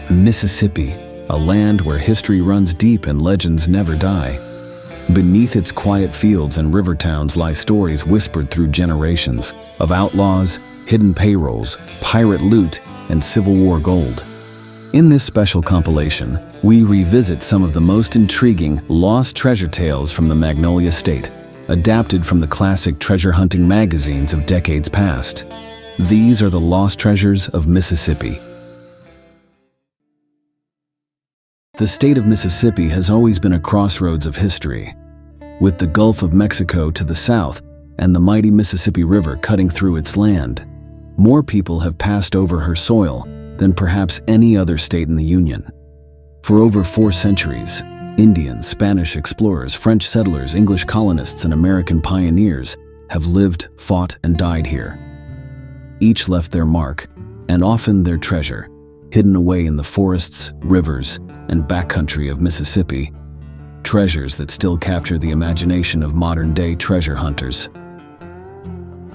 Mississippi, a land where history runs deep and legends never die. Beneath its quiet fields and river towns lie stories whispered through generations of outlaws, hidden payrolls, pirate loot, and Civil War gold. In this special compilation, we revisit some of the most intriguing lost treasure tales from the Magnolia State, adapted from the classic treasure hunting magazines of decades past. These are the lost treasures of Mississippi. The state of Mississippi has always been a crossroads of history. With the Gulf of Mexico to the south and the mighty Mississippi River cutting through its land, more people have passed over her soil than perhaps any other state in the Union. For over 4 centuries, Indians, Spanish explorers, French settlers, English colonists, and American pioneers have lived, fought, and died here. Each left their mark, and often their treasure, hidden away in the forests, rivers, and backcountry of Mississippi, treasures that still capture the imagination of modern-day treasure hunters.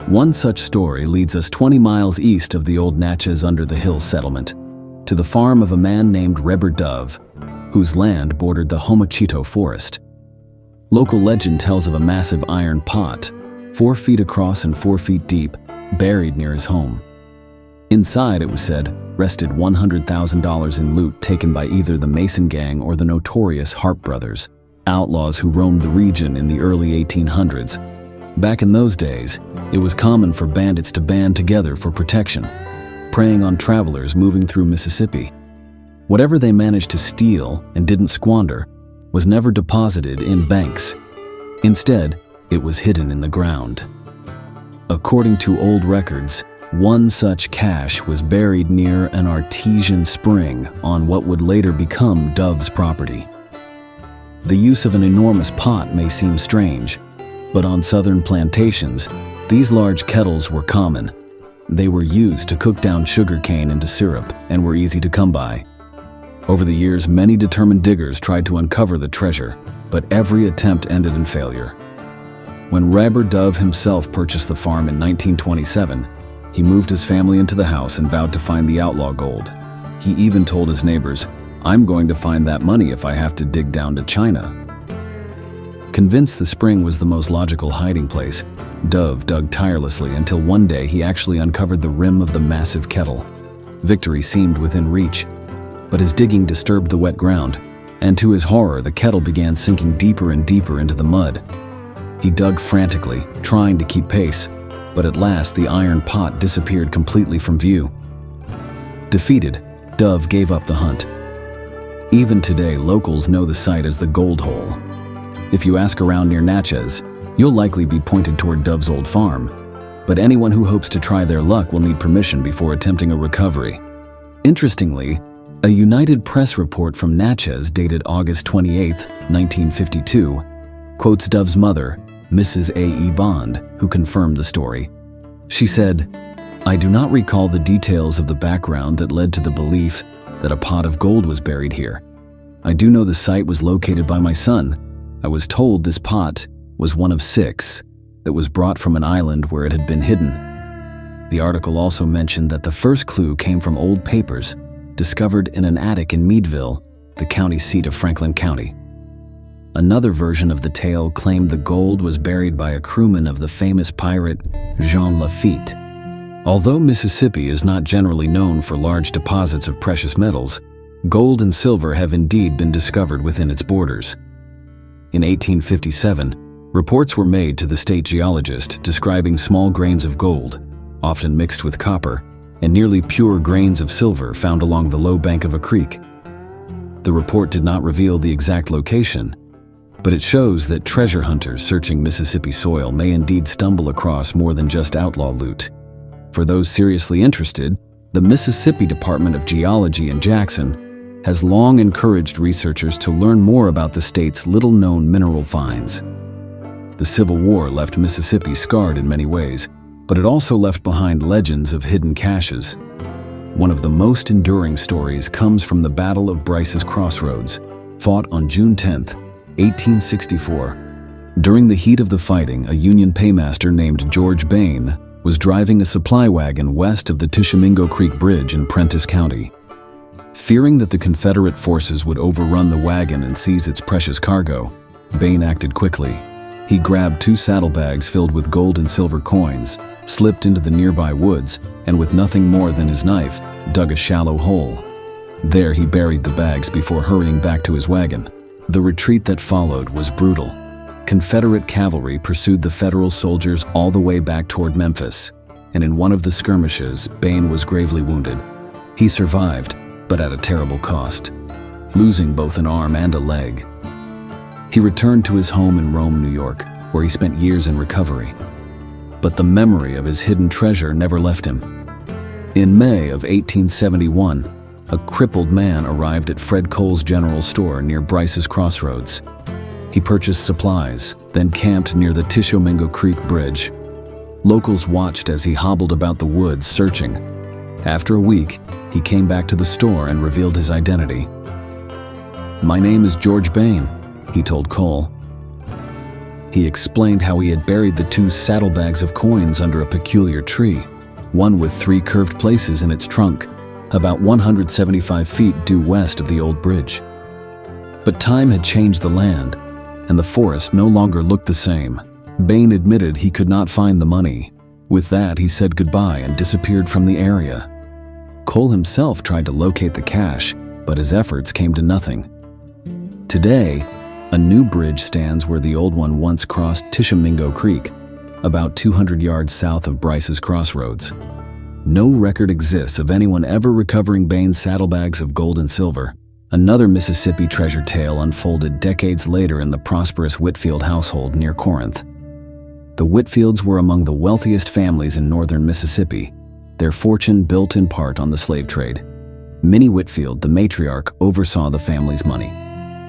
One such story leads us 20 miles east of the old Natchez Under the Hill settlement, to the farm of a man named Reber Dove, whose land bordered the Homachito forest. Local legend tells of a massive iron pot, 4 feet across and 4 feet deep, buried near his home. Inside, it was said, rested $100,000 in loot taken by either the Mason Gang or the notorious Harp Brothers, outlaws who roamed the region in the early 1800s. Back in those days, it was common for bandits to band together for protection, preying on travelers moving through Mississippi. Whatever they managed to steal and didn't squander was never deposited in banks. Instead, it was hidden in the ground. According to old records, one such cache was buried near an artesian spring on what would later become Dove's property. The use of an enormous pot may seem strange, but on southern plantations, these large kettles were common. They were used to cook down sugar cane into syrup and were easy to come by. Over the years, many determined diggers tried to uncover the treasure, but every attempt ended in failure. When Reber Dove himself purchased the farm in 1927, he moved his family into the house and vowed to find the outlaw gold. He even told his neighbors, "I'm going to find that money if I have to dig down to China." Convinced the spring was the most logical hiding place, Dove dug tirelessly until one day he actually uncovered the rim of the massive kettle. Victory seemed within reach, but his digging disturbed the wet ground, and to his horror, the kettle began sinking deeper and deeper into the mud. He dug frantically, trying to keep pace, but at last the iron pot disappeared completely from view. Defeated, Dove gave up the hunt. Even today, locals know the site as the Gold Hole. If you ask around near Natchez, you'll likely be pointed toward Dove's old farm, but anyone who hopes to try their luck will need permission before attempting a recovery. Interestingly, a United Press report from Natchez dated August 28, 1952, quotes Dove's mother, Mrs. A.E. Bond, who confirmed the story. She said, "I do not recall the details of the background that led to the belief that a pot of gold was buried here. I do know the site was located by my son. I was told this pot was one of 6 that was brought from an island where it had been hidden." The article also mentioned that the first clue came from old papers discovered in an attic in Meadville, the county seat of Franklin County. Another version of the tale claimed the gold was buried by a crewman of the famous pirate Jean Lafitte. Although Mississippi is not generally known for large deposits of precious metals, gold and silver have indeed been discovered within its borders. In 1857, reports were made to the state geologist describing small grains of gold, often mixed with copper, and nearly pure grains of silver found along the low bank of a creek. The report did not reveal the exact location, but it shows that treasure hunters searching Mississippi soil may indeed stumble across more than just outlaw loot. For those seriously interested, the Mississippi Department of Geology in Jackson has long encouraged researchers to learn more about the state's little-known mineral finds. The Civil War left Mississippi scarred in many ways, but it also left behind legends of hidden caches. One of the most enduring stories comes from the Battle of Bryce's Crossroads, fought on June 10, 1864. During the heat of the fighting, a Union paymaster named George Bain was driving a supply wagon west of the Tishomingo Creek Bridge in Prentiss County. Fearing that the Confederate forces would overrun the wagon and seize its precious cargo, Bain acted quickly. He grabbed 2 saddlebags filled with gold and silver coins, slipped into the nearby woods, and with nothing more than his knife, dug a shallow hole. There he buried the bags before hurrying back to his wagon. The retreat that followed was brutal. Confederate cavalry pursued the Federal soldiers all the way back toward Memphis, and in one of the skirmishes, Bain was gravely wounded. He survived, but at a terrible cost, losing both an arm and a leg. He returned to his home in Rome, New York, where he spent years in recovery. But the memory of his hidden treasure never left him. In May of 1871, a crippled man arrived at Fred Cole's general store near Bryce's Crossroads. He purchased supplies, then camped near the Tishomingo Creek Bridge. Locals watched as he hobbled about the woods searching. After a week, he came back to the store and revealed his identity. "My name is George Bain," he told Cole. He explained how he had buried the 2 saddlebags of coins under a peculiar tree, one with 3 curved places in its trunk, about 175 feet due west of the old bridge. But time had changed the land, and the forest no longer looked the same. Bain admitted he could not find the money. With that, he said goodbye and disappeared from the area. Cole himself tried to locate the cache, but his efforts came to nothing. Today, a new bridge stands where the old one once crossed Tishomingo Creek, about 200 yards south of Bryce's Crossroads. No record exists of anyone ever recovering Bain's saddlebags of gold and silver. Another Mississippi treasure tale unfolded decades later in the prosperous Whitfield household near Corinth. The Whitfields were among the wealthiest families in northern Mississippi, their fortune built in part on the slave trade. Minnie Whitfield, the matriarch, oversaw the family's money.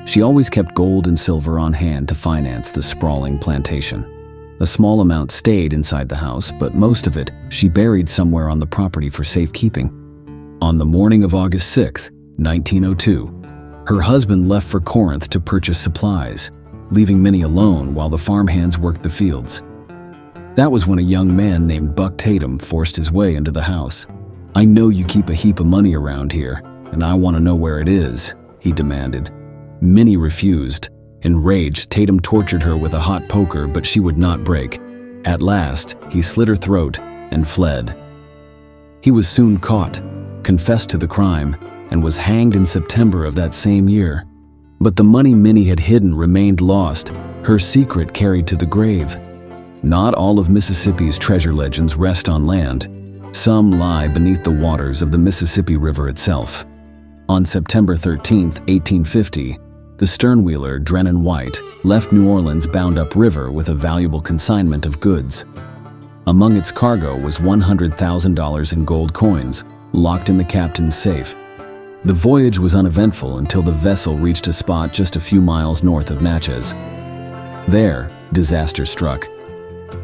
She always kept gold and silver on hand to finance the sprawling plantation. A small amount stayed inside the house, but most of it she buried somewhere on the property for safekeeping. On the morning of August 6, 1902, her husband left for Corinth to purchase supplies, leaving Minnie alone while the farmhands worked the fields. That was when a young man named Buck Tatum forced his way into the house. "I know you keep a heap of money around here, and I want to know where it is," he demanded. Minnie refused. Enraged, Tatum tortured her with a hot poker, but she would not break. At last, he slit her throat and fled. He was soon caught, confessed to the crime, and was hanged in September of that same year. But the money Minnie had hidden remained lost, her secret carried to the grave. Not all of Mississippi's treasure legends rest on land. Some lie beneath the waters of the Mississippi River itself. On September 13, 1850, the sternwheeler Drennan White left New Orleans bound upriver with a valuable consignment of goods. Among its cargo was $100,000 in gold coins, locked in the captain's safe. The voyage was uneventful until the vessel reached a spot just a few miles north of Natchez. There, disaster struck.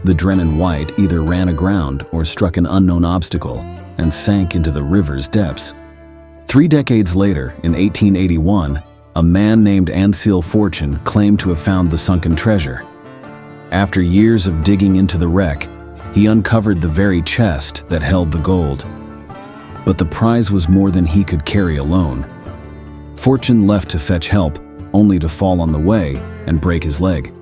The Drennan White either ran aground or struck an unknown obstacle and sank into the river's depths. 3 decades later, in 1881, a man named Ansel Fortune claimed to have found the sunken treasure. After years of digging into the wreck, he uncovered the very chest that held the gold. But the prize was more than he could carry alone. Fortune left to fetch help, only to fall on the way and break his leg.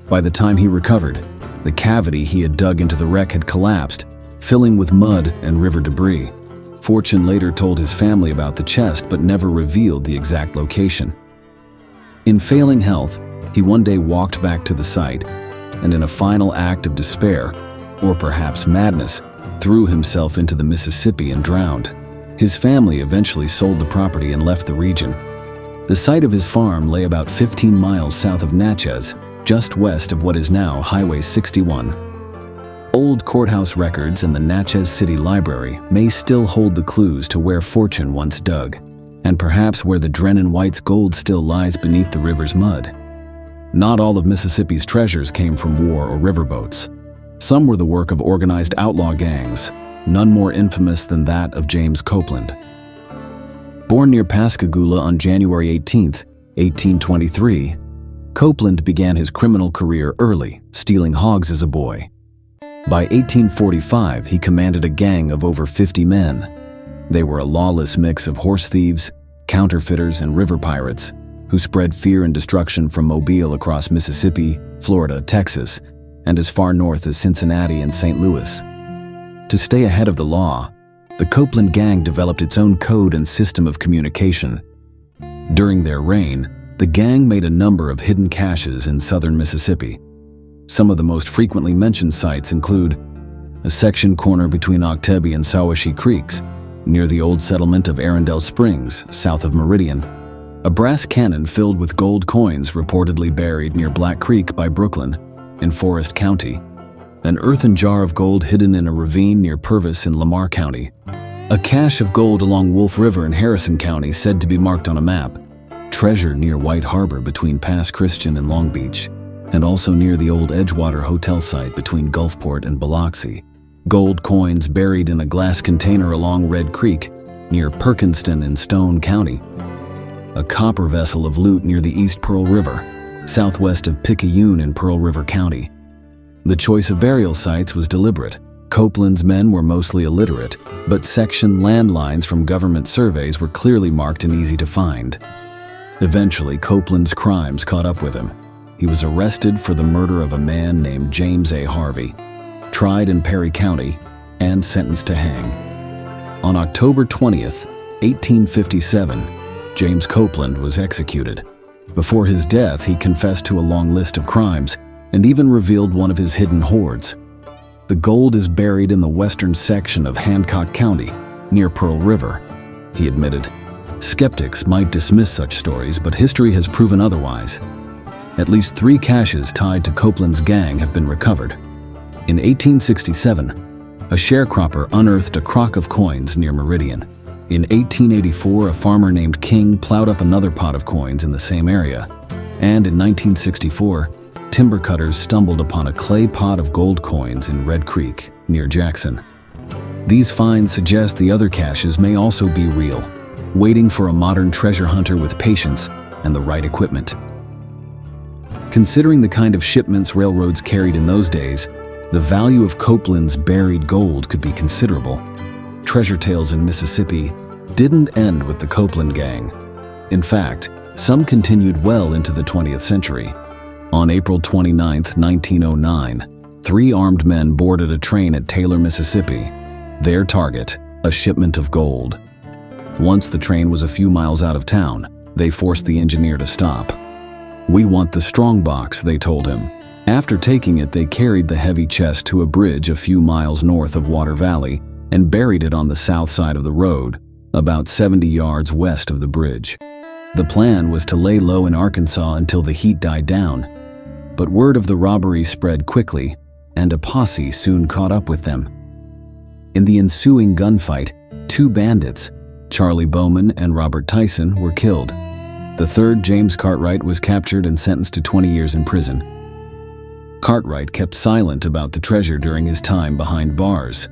By the time he recovered, the cavity he had dug into the wreck had collapsed, filling with mud and river debris. Fortune later told his family about the chest but never revealed the exact location. In failing health, he one day walked back to the site and, in a final act of despair, or perhaps madness, threw himself into the Mississippi and drowned. His family eventually sold the property and left the region. The site of his farm lay about 15 miles south of Natchez, just west of what is now Highway 61. Old courthouse records and the Natchez City Library may still hold the clues to where Fortune once dug, and perhaps where the Drennan White's gold still lies beneath the river's mud. Not all of Mississippi's treasures came from war or riverboats. Some were the work of organized outlaw gangs, none more infamous than that of James Copeland. Born near Pascagoula on January 18, 1823, Copeland began his criminal career early, stealing hogs as a boy. By 1845, he commanded a gang of over 50 men. They were a lawless mix of horse thieves, counterfeiters, and river pirates who spread fear and destruction from Mobile across Mississippi, Florida, Texas, and as far north as Cincinnati and St. Louis. To stay ahead of the law, the Copeland gang developed its own code and system of communication. During their reign, the gang made a number of hidden caches in southern Mississippi. Some of the most frequently mentioned sites include a section corner between Octebie and Sawashee Creeks, near the old settlement of Arundel Springs, south of Meridian, a brass cannon filled with gold coins reportedly buried near Black Creek by Brooklyn, in Forest County, an earthen jar of gold hidden in a ravine near Purvis in Lamar County, a cache of gold along Wolf River in Harrison County said to be marked on a map, treasure near White Harbor between Pass Christian and Long Beach, and also near the old Edgewater Hotel site between Gulfport and Biloxi, gold coins buried in a glass container along Red Creek near Perkinston in Stone County, a copper vessel of loot near the East Pearl River, southwest of Picayune in Pearl River County. The choice of burial sites was deliberate. Copeland's men were mostly illiterate, but section landlines from government surveys were clearly marked and easy to find. Eventually, Copeland's crimes caught up with him. He was arrested for the murder of a man named James A. Harvey, tried in Perry County, and sentenced to hang. On October 20th, 1857, James Copeland was executed. Before his death, he confessed to a long list of crimes and even revealed one of his hidden hoards. The gold is buried in the western section of Hancock County, near Pearl River, he admitted. Skeptics might dismiss such stories, but history has proven otherwise. At least 3 caches tied to Copeland's gang have been recovered. In 1867, a sharecropper unearthed a crock of coins near Meridian. In 1884, a farmer named King plowed up another pot of coins in the same area. And in 1964, timber cutters stumbled upon a clay pot of gold coins in Red Creek, near Jackson. These finds suggest the other caches may also be real, waiting for a modern treasure hunter with patience and the right equipment. Considering the kind of shipments railroads carried in those days, the value of Copeland's buried gold could be considerable. Treasure tales in Mississippi didn't end with the Copeland gang. In fact, some continued well into the 20th century. On April 29, 1909, 3 armed men boarded a train at Taylor, Mississippi. Their target, a shipment of gold. Once the train was a few miles out of town, they forced the engineer to stop. "We want the strong box," they told him. After taking it, they carried the heavy chest to a bridge a few miles north of Water Valley and buried it on the south side of the road, about 70 yards west of the bridge. The plan was to lay low in Arkansas until the heat died down, but word of the robbery spread quickly, and a posse soon caught up with them. In the ensuing gunfight, 2 bandits, Charlie Bowman and Robert Tyson, were killed. The third, James Cartwright, was captured and sentenced to 20 years in prison. Cartwright kept silent about the treasure during his time behind bars,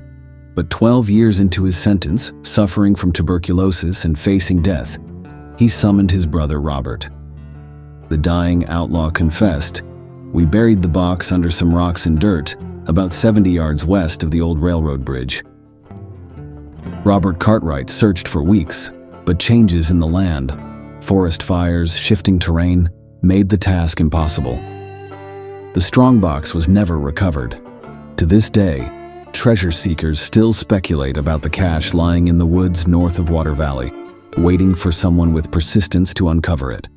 but 12 years into his sentence, suffering from tuberculosis and facing death, he summoned his brother Robert. The dying outlaw confessed, "We buried the box under some rocks and dirt, about 70 yards west of the old railroad bridge." Robert Cartwright searched for weeks, but changes in the land, forest fires, shifting terrain, made the task impossible. The strongbox was never recovered. To this day, treasure seekers still speculate about the cache lying in the woods north of Water Valley, waiting for someone with persistence to uncover it.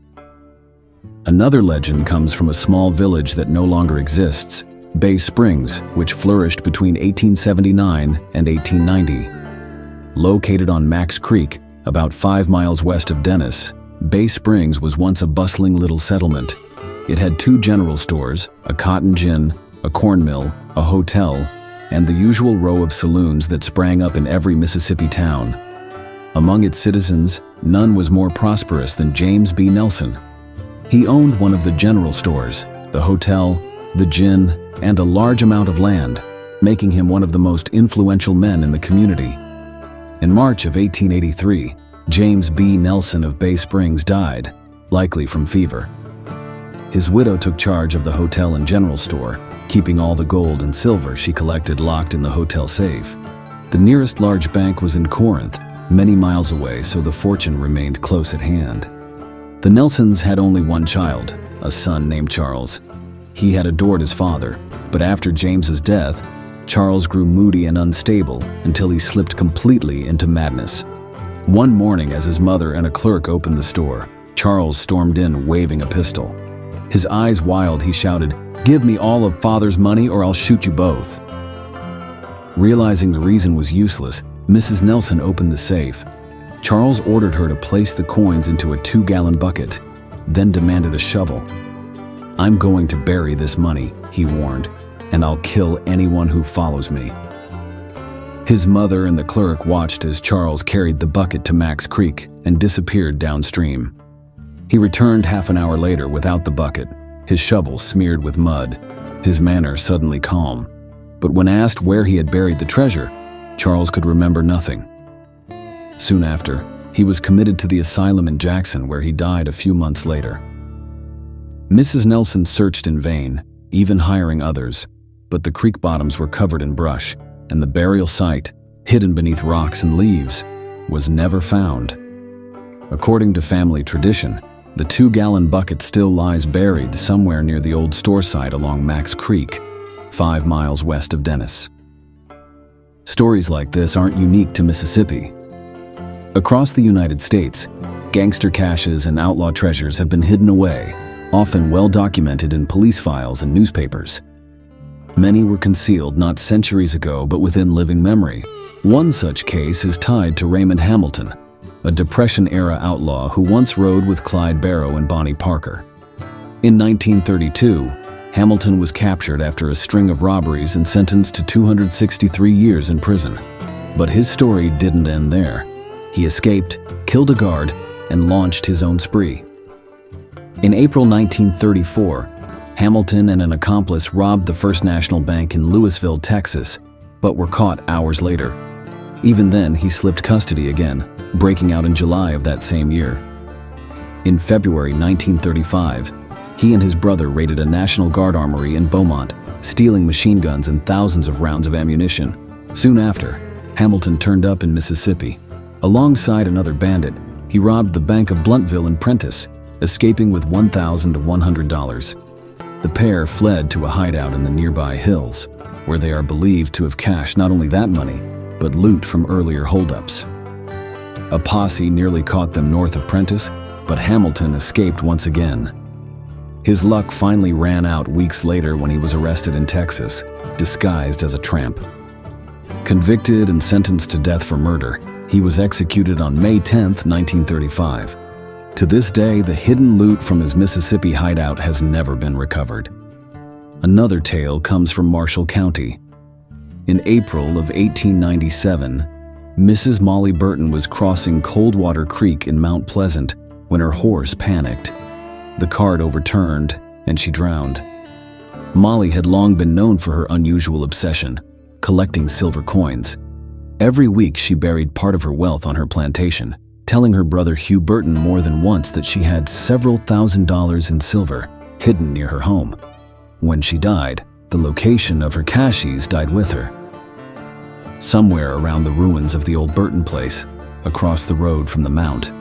Another legend comes from a small village that no longer exists, Bay Springs, which flourished between 1879 and 1890. Located on Max Creek, about 5 miles west of Dennis, Bay Springs was once a bustling little settlement. It had 2 general stores, a cotton gin, a corn mill, a hotel, and the usual row of saloons that sprang up in every Mississippi town. Among its citizens, none was more prosperous than James B. Nelson. He owned one of the general stores, the hotel, the gin, and a large amount of land, making him one of the most influential men in the community. In March of 1883, James B. Nelson of Bay Springs died, likely from fever. His widow took charge of the hotel and general store, keeping all the gold and silver she collected locked in the hotel safe. The nearest large bank was in Corinth, many miles away, so the fortune remained close at hand. The Nelsons had only one child, a son named Charles. He had adored his father, but after James's death, Charles grew moody and unstable until he slipped completely into madness. One morning, as his mother and a clerk opened the store, Charles stormed in waving a pistol. His eyes wild, he shouted, "Give me all of Father's money or I'll shoot you both." Realizing the reason was useless, Mrs. Nelson opened the safe. Charles ordered her to place the coins into a 2-gallon bucket, then demanded a shovel. "I'm going to bury this money," he warned, "and I'll kill anyone who follows me." His mother and the clerk watched as Charles carried the bucket to Max Creek and disappeared downstream. He returned half an hour later without the bucket, his shovel smeared with mud, his manner suddenly calm. But when asked where he had buried the treasure, Charles could remember nothing. Soon after, he was committed to the asylum in Jackson, where he died a few months later. Mrs. Nelson searched in vain, even hiring others, but the creek bottoms were covered in brush, and the burial site, hidden beneath rocks and leaves, was never found. According to family tradition, the 2-gallon bucket still lies buried somewhere near the old store site along Max Creek, 5 miles west of Dennis. Stories like this aren't unique to Mississippi. Across the United States, gangster caches and outlaw treasures have been hidden away, often well documented in police files and newspapers. Many were concealed not centuries ago, but within living memory. One such case is tied to Raymond Hamilton, a Depression-era outlaw who once rode with Clyde Barrow and Bonnie Parker. In 1932, Hamilton was captured after a string of robberies and sentenced to 263 years in prison. But his story didn't end there. He escaped, killed a guard, and launched his own spree. In April 1934, Hamilton and an accomplice robbed the First National Bank in Louisville, Texas, but were caught hours later. Even then, he slipped custody again, breaking out in July of that same year. In February 1935, he and his brother raided a National Guard armory in Beaumont, stealing machine guns and thousands of rounds of ammunition. Soon after, Hamilton turned up in Mississippi. Alongside another bandit, he robbed the Bank of Blountville in Prentiss, escaping with $1,000 to $100. The pair fled to a hideout in the nearby hills, where they are believed to have cached not only that money, but loot from earlier holdups. A posse nearly caught them north of Prentiss, but Hamilton escaped once again. His luck finally ran out weeks later when he was arrested in Texas, disguised as a tramp. Convicted and sentenced to death for murder, he was executed on May 10, 1935. To this day, the hidden loot from his Mississippi hideout has never been recovered. Another tale comes from Marshall County. In April of 1897, Mrs. Molly Burton was crossing Coldwater Creek in Mount Pleasant when her horse panicked. The cart overturned, and she drowned. Molly had long been known for her unusual obsession, collecting silver coins. Every week she buried part of her wealth on her plantation, telling her brother Hugh Burton more than once that she had several $1,000s in silver hidden near her home. When she died, the location of her caches died with her. Somewhere around the ruins of the old Burton place, across the road from the Mount,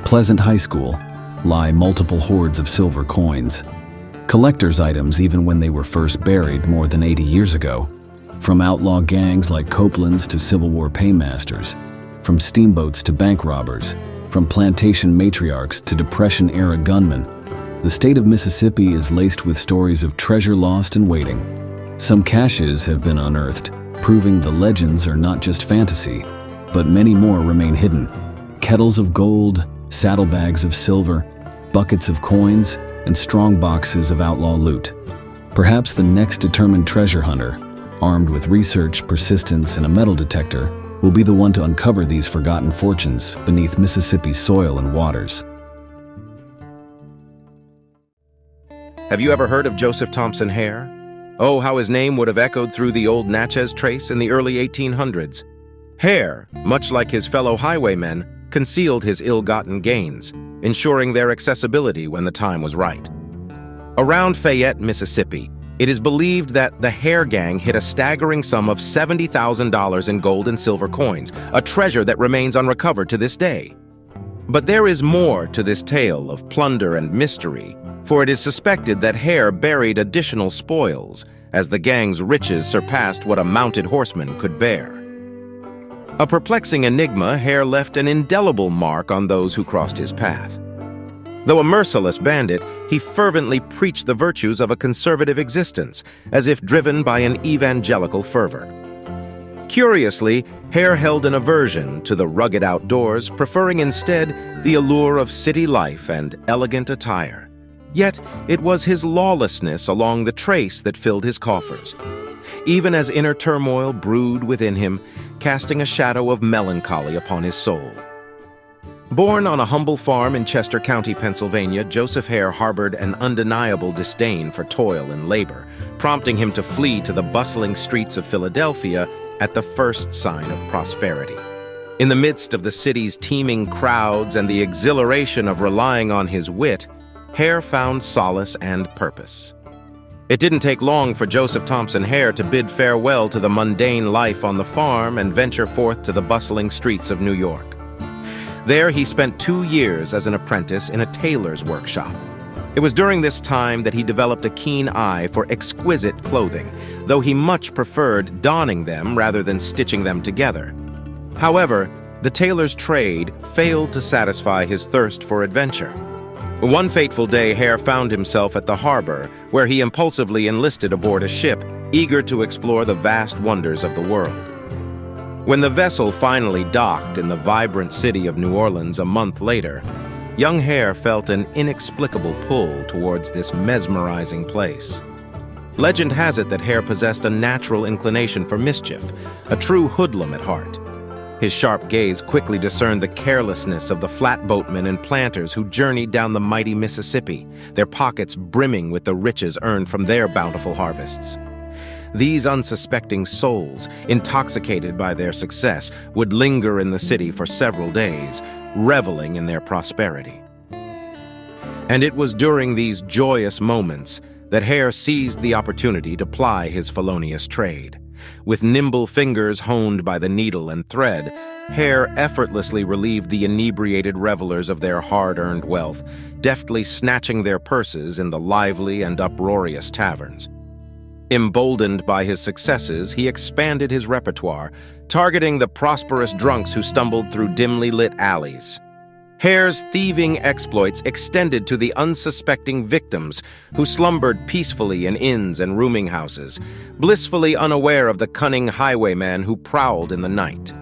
Pleasant High School, lie multiple hoards of silver coins. Collector's items even when they were first buried more than 80 years ago. From outlaw gangs like Copeland's to Civil War paymasters, from steamboats to bank robbers, from plantation matriarchs to Depression-era gunmen, the state of Mississippi is laced with stories of treasure lost and waiting. Some caches have been unearthed, proving the legends are not just fantasy, but many more remain hidden. Kettles of gold, saddlebags of silver, buckets of coins, and strong boxes of outlaw loot. Perhaps the next determined treasure hunter, armed with research, persistence, and a metal detector, will be the one to uncover these forgotten fortunes beneath Mississippi's soil and waters. Have you ever heard of Joseph Thompson Hair? Oh, how his name would have echoed through the old Natchez Trace in the early 1800s. Hair, much like his fellow highwaymen, concealed his ill-gotten gains, ensuring their accessibility when the time was right. Around Fayette, Mississippi, It is believed that the Hair gang hid a staggering sum of $70,000 in gold and silver coins, a treasure that remains unrecovered to this day. But there is more to this tale of plunder and mystery, for it is suspected that Hair buried additional spoils, as the gang's riches surpassed what a mounted horseman could bear. A perplexing enigma, Hair left an indelible mark on those who crossed his path. Though a merciless bandit, he fervently preached the virtues of a conservative existence, as if driven by an evangelical fervor. Curiously, Hair held an aversion to the rugged outdoors, preferring instead the allure of city life and elegant attire. Yet, it was his lawlessness along the trace that filled his coffers, even as inner turmoil brewed within him, casting a shadow of melancholy upon his soul. Born on a humble farm in Chester County, Pennsylvania, Joseph Hair harbored an undeniable disdain for toil and labor, prompting him to flee to the bustling streets of Philadelphia at the first sign of prosperity. In the midst of the city's teeming crowds and the exhilaration of relying on his wit, Hair found solace and purpose. It didn't take long for Joseph Thompson Hair to bid farewell to the mundane life on the farm and venture forth to the bustling streets of New York. There he spent 2 years as an apprentice in a tailor's workshop. It was during this time that he developed a keen eye for exquisite clothing, though he much preferred donning them rather than stitching them together. However, the tailor's trade failed to satisfy his thirst for adventure. One fateful day, Hair found himself at the harbor, where he impulsively enlisted aboard a ship, eager to explore the vast wonders of the world. When the vessel finally docked in the vibrant city of New Orleans a month later, young Hair felt an inexplicable pull towards this mesmerizing place. Legend has it that Hair possessed a natural inclination for mischief, a true hoodlum at heart. His sharp gaze quickly discerned the carelessness of the flatboatmen and planters who journeyed down the mighty Mississippi, their pockets brimming with the riches earned from their bountiful harvests. These unsuspecting souls, intoxicated by their success, would linger in the city for several days, reveling in their prosperity. And it was during these joyous moments that Hair seized the opportunity to ply his felonious trade. With nimble fingers honed by the needle and thread, Hair effortlessly relieved the inebriated revelers of their hard-earned wealth, deftly snatching their purses in the lively and uproarious taverns. Emboldened by his successes, he expanded his repertoire, targeting the prosperous drunks who stumbled through dimly lit alleys. Hair's thieving exploits extended to the unsuspecting victims who slumbered peacefully in inns and rooming houses, blissfully unaware of the cunning highwayman who prowled in the night.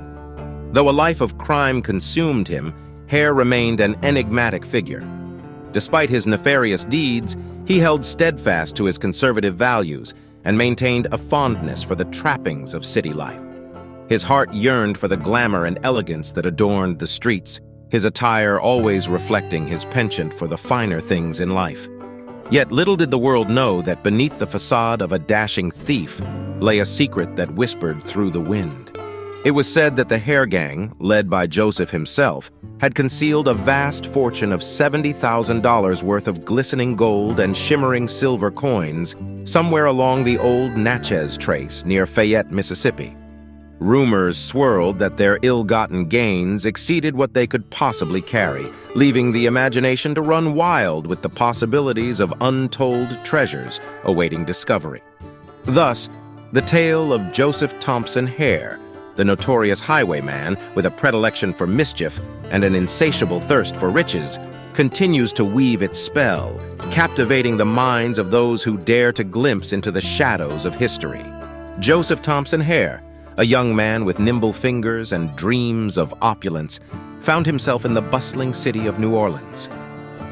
Though a life of crime consumed him, Hair remained an enigmatic figure. Despite his nefarious deeds, he held steadfast to his conservative values and maintained a fondness for the trappings of city life. His heart yearned for the glamour and elegance that adorned the streets, his attire always reflecting his penchant for the finer things in life. Yet little did the world know that beneath the facade of a dashing thief lay a secret that whispered through the wind. It was said that the Hair gang, led by Joseph himself, had concealed a vast fortune of $70,000 worth of glistening gold and shimmering silver coins somewhere along the old Natchez Trace near Fayette, Mississippi. Rumors swirled that their ill-gotten gains exceeded what they could possibly carry, leaving the imagination to run wild with the possibilities of untold treasures awaiting discovery. Thus, the tale of Joseph Thompson Hair, the notorious highwayman with a predilection for mischief and an insatiable thirst for riches, continues to weave its spell, captivating the minds of those who dare to glimpse into the shadows of history. Joseph Thompson Hair, a young man with nimble fingers and dreams of opulence, found himself in the bustling city of New Orleans.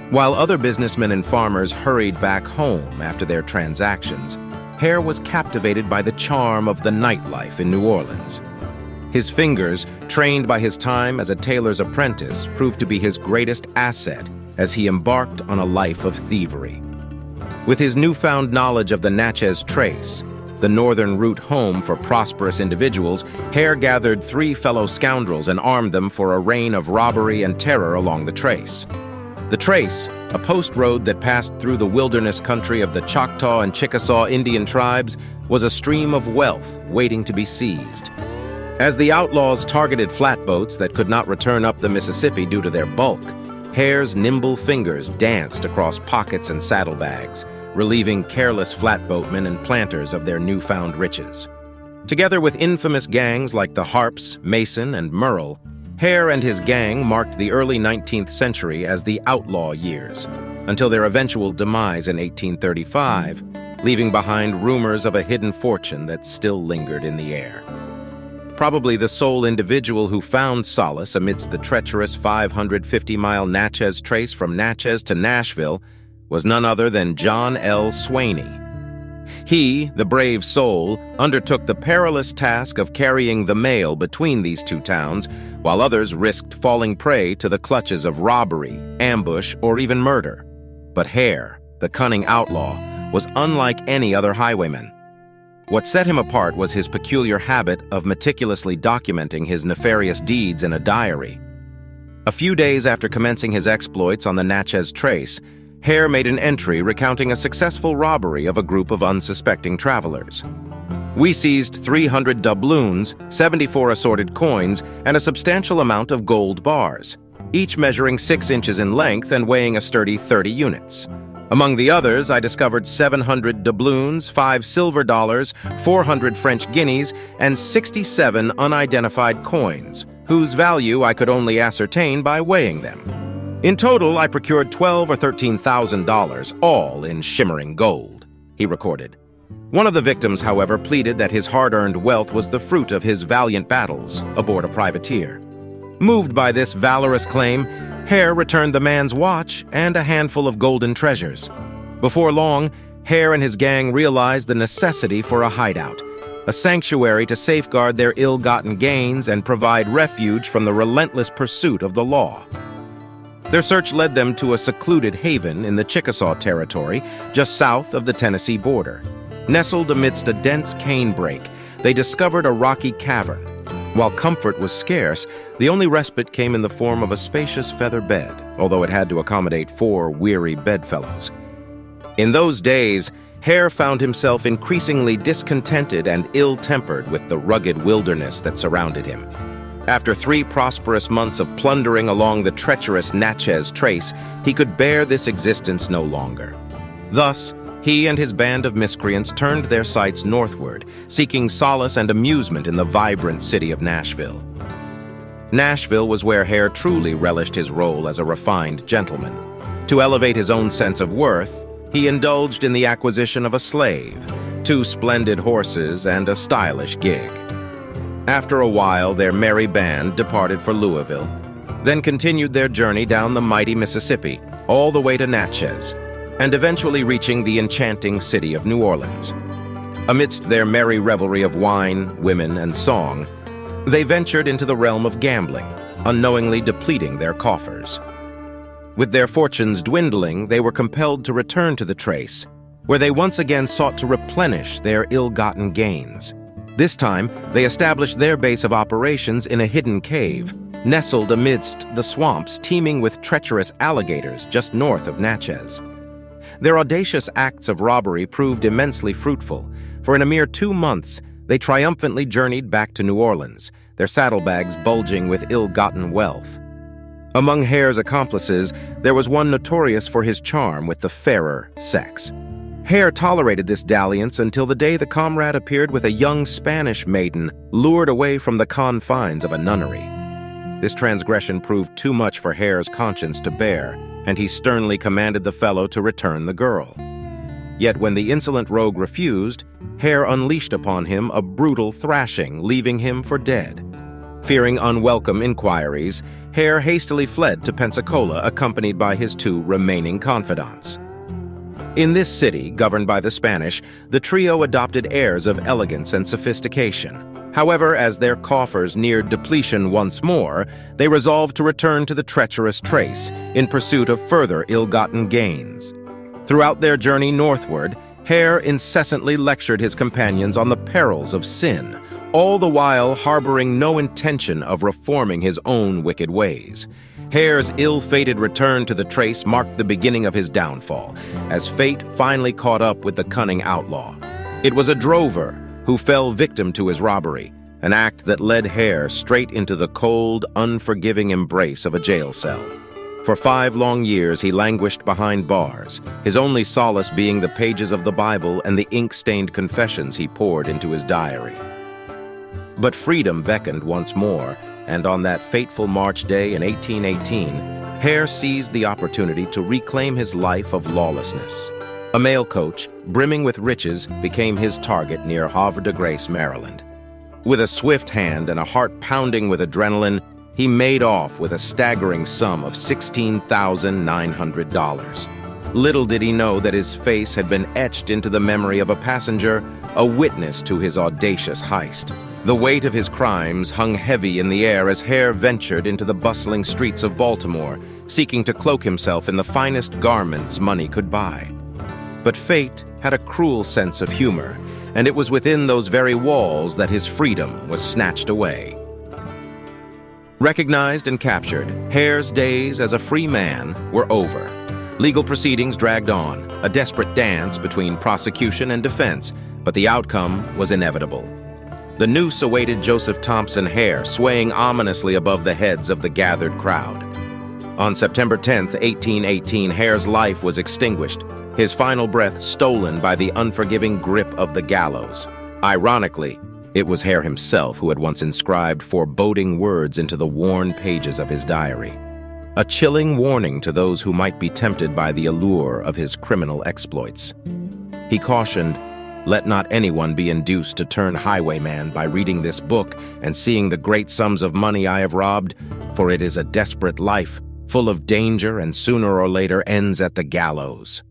While other businessmen and farmers hurried back home after their transactions, Hair was captivated by the charm of the nightlife in New Orleans. His fingers, trained by his time as a tailor's apprentice, proved to be his greatest asset as he embarked on a life of thievery. With his newfound knowledge of the Natchez Trace, the northern route home for prosperous individuals, Hair gathered 3 fellow scoundrels and armed them for a reign of robbery and terror along the trace. The Trace, a post road that passed through the wilderness country of the Choctaw and Chickasaw Indian tribes, was a stream of wealth waiting to be seized. As the outlaws targeted flatboats that could not return up the Mississippi due to their bulk, Hare's nimble fingers danced across pockets and saddlebags, relieving careless flatboatmen and planters of their newfound riches. Together with infamous gangs like the Harps, Mason, and Merle, Hare and his gang marked the early 19th century as the outlaw years, until their eventual demise in 1835, leaving behind rumors of a hidden fortune that still lingered in the air. Probably the sole individual who found solace amidst the treacherous 550-mile Natchez Trace from Natchez to Nashville was none other than John L. Swaney. He, the brave soul, undertook the perilous task of carrying the mail between these two towns, while others risked falling prey to the clutches of robbery, ambush, or even murder. But Hare, the cunning outlaw, was unlike any other highwayman. What set him apart was his peculiar habit of meticulously documenting his nefarious deeds in a diary. A few days after commencing his exploits on the Natchez Trace, Hare made an entry recounting a successful robbery of a group of unsuspecting travelers. "We seized 300 doubloons, 74 assorted coins, and a substantial amount of gold bars, each measuring 6 inches in length and weighing a sturdy 30 units. Among the others, I discovered 700 doubloons, 5 silver dollars, 400 French guineas, and 67 unidentified coins, whose value I could only ascertain by weighing them. In total, I procured $12,000 or $13,000, all in shimmering gold," he recorded. One of the victims, however, pleaded that his hard-earned wealth was the fruit of his valiant battles aboard a privateer. Moved by this valorous claim, Hare returned the man's watch and a handful of golden treasures. Before long, Hare and his gang realized the necessity for a hideout, a sanctuary to safeguard their ill-gotten gains and provide refuge from the relentless pursuit of the law. Their search led them to a secluded haven in the Chickasaw Territory, just south of the Tennessee border. Nestled amidst a dense canebrake, they discovered a rocky cavern. While comfort was scarce, the only respite came in the form of a spacious feather bed, although it had to accommodate 4 weary bedfellows. In those days, Hare found himself increasingly discontented and ill-tempered with the rugged wilderness that surrounded him. After 3 prosperous months of plundering along the treacherous Natchez Trace, he could bear this existence no longer. Thus, he and his band of miscreants turned their sights northward, seeking solace and amusement in the vibrant city of Nashville. Nashville was where Hare truly relished his role as a refined gentleman. To elevate his own sense of worth, he indulged in the acquisition of a slave, 2 splendid horses, and a stylish gig. After a while, their merry band departed for Louisville, then continued their journey down the mighty Mississippi, all the way to Natchez, and eventually reaching the enchanting city of New Orleans. Amidst their merry revelry of wine, women, and song, they ventured into the realm of gambling, unknowingly depleting their coffers. With their fortunes dwindling, they were compelled to return to the Trace, where they once again sought to replenish their ill-gotten gains. This time, they established their base of operations in a hidden cave, nestled amidst the swamps teeming with treacherous alligators just north of Natchez. Their audacious acts of robbery proved immensely fruitful, for in a mere 2 months, they triumphantly journeyed back to New Orleans, their saddlebags bulging with ill-gotten wealth. Among Hare's accomplices, there was one notorious for his charm with the fairer sex. Hare tolerated this dalliance until the day the comrade appeared with a young Spanish maiden lured away from the confines of a nunnery. This transgression proved too much for Hare's conscience to bear, and he sternly commanded the fellow to return the girl. Yet when the insolent rogue refused, Hare unleashed upon him a brutal thrashing, leaving him for dead. Fearing unwelcome inquiries, Hare hastily fled to Pensacola, accompanied by his 2 remaining confidants. In this city, governed by the Spanish, the trio adopted airs of elegance and sophistication. However, as their coffers neared depletion once more, they resolved to return to the treacherous Trace in pursuit of further ill-gotten gains. Throughout their journey northward, Hare incessantly lectured his companions on the perils of sin, all the while harboring no intention of reforming his own wicked ways. Hare's ill-fated return to the trace marked the beginning of his downfall, as fate finally caught up with the cunning outlaw. It was a drover who fell victim to his robbery, an act that led Hare straight into the cold, unforgiving embrace of a jail cell. For 5 long years, he languished behind bars, his only solace being the pages of the Bible and the ink-stained confessions he poured into his diary. But freedom beckoned once more, and on that fateful March day in 1818, Hare seized the opportunity to reclaim his life of lawlessness. A mail coach, brimming with riches, became his target near Havre de Grace, Maryland. With a swift hand and a heart pounding with adrenaline, he made off with a staggering sum of $16,900. Little did he know that his face had been etched into the memory of a passenger, a witness to his audacious heist. The weight of his crimes hung heavy in the air as Hare ventured into the bustling streets of Baltimore, seeking to cloak himself in the finest garments money could buy. But fate had a cruel sense of humor, and it was within those very walls that his freedom was snatched away. Recognized and captured, Hare's days as a free man were over. Legal proceedings dragged on, a desperate dance between prosecution and defense, but the outcome was inevitable. The noose awaited Joseph Thompson Hair, swaying ominously above the heads of the gathered crowd. On September 10, 1818, Hare's life was extinguished, his final breath stolen by the unforgiving grip of the gallows. Ironically, it was Hare himself who had once inscribed foreboding words into the worn pages of his diary. A chilling warning to those who might be tempted by the allure of his criminal exploits. He cautioned, "Let not anyone be induced to turn highwayman by reading this book and seeing the great sums of money I have robbed, for it is a desperate life, full of danger and sooner or later ends at the gallows."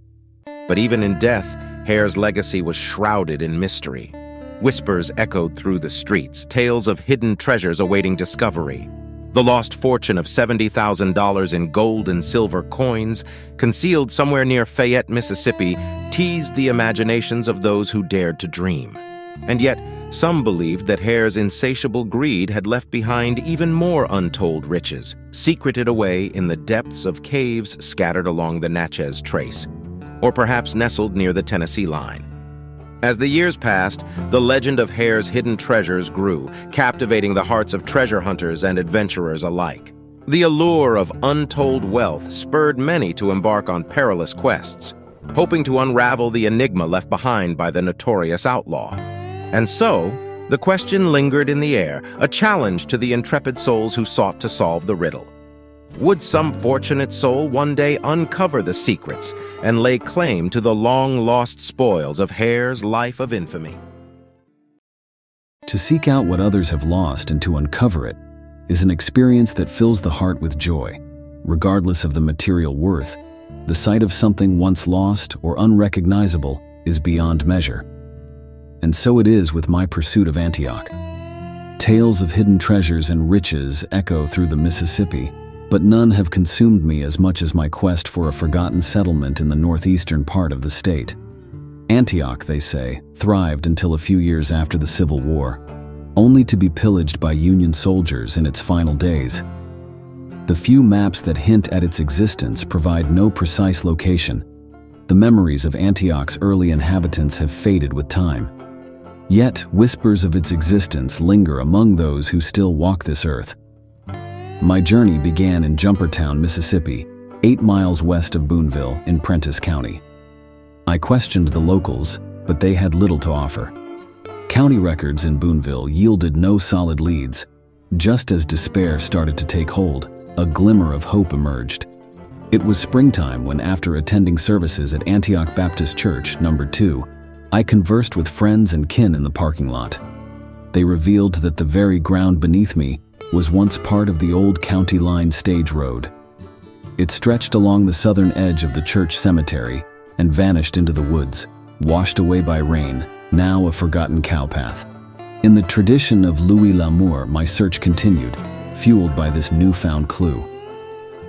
But even in death, Hare's legacy was shrouded in mystery. Whispers echoed through the streets, tales of hidden treasures awaiting discovery. The lost fortune of $70,000 in gold and silver coins, concealed somewhere near Fayette, Mississippi, teased the imaginations of those who dared to dream. And yet, some believed that Hare's insatiable greed had left behind even more untold riches, secreted away in the depths of caves scattered along the Natchez Trace, or perhaps nestled near the Tennessee line. As the years passed, the legend of Hare's hidden treasures grew, captivating the hearts of treasure hunters and adventurers alike. The allure of untold wealth spurred many to embark on perilous quests, hoping to unravel the enigma left behind by the notorious outlaw. And so, the question lingered in the air, a challenge to the intrepid souls who sought to solve the riddle. Would some fortunate soul one day uncover the secrets and lay claim to the long-lost spoils of Hare's life of infamy? To seek out what others have lost and to uncover it is an experience that fills the heart with joy. Regardless of the material worth, the sight of something once lost or unrecognizable is beyond measure. And so it is with my pursuit of Antioch. Tales of hidden treasures and riches echo through the Mississippi, but none have consumed me as much as my quest for a forgotten settlement in the northeastern part of the state. Antioch, they say, thrived until a few years after the Civil War, only to be pillaged by Union soldiers in its final days. The few maps that hint at its existence provide no precise location. The memories of Antioch's early inhabitants have faded with time. Yet, whispers of its existence linger among those who still walk this earth. My journey began in Jumpertown, Mississippi, 8 miles west of Boonville in Prentiss County. I questioned the locals, but they had little to offer. County records in Boonville yielded no solid leads. Just as despair started to take hold, a glimmer of hope emerged. It was springtime when, after attending services at Antioch Baptist Church, No. 2, I conversed with friends and kin in the parking lot. They revealed that the very ground beneath me was once part of the old county line stage road. It stretched along the southern edge of the church cemetery and vanished into the woods, washed away by rain, now a forgotten cowpath. In the tradition of Louis L'Amour, my search continued, fueled by this newfound clue.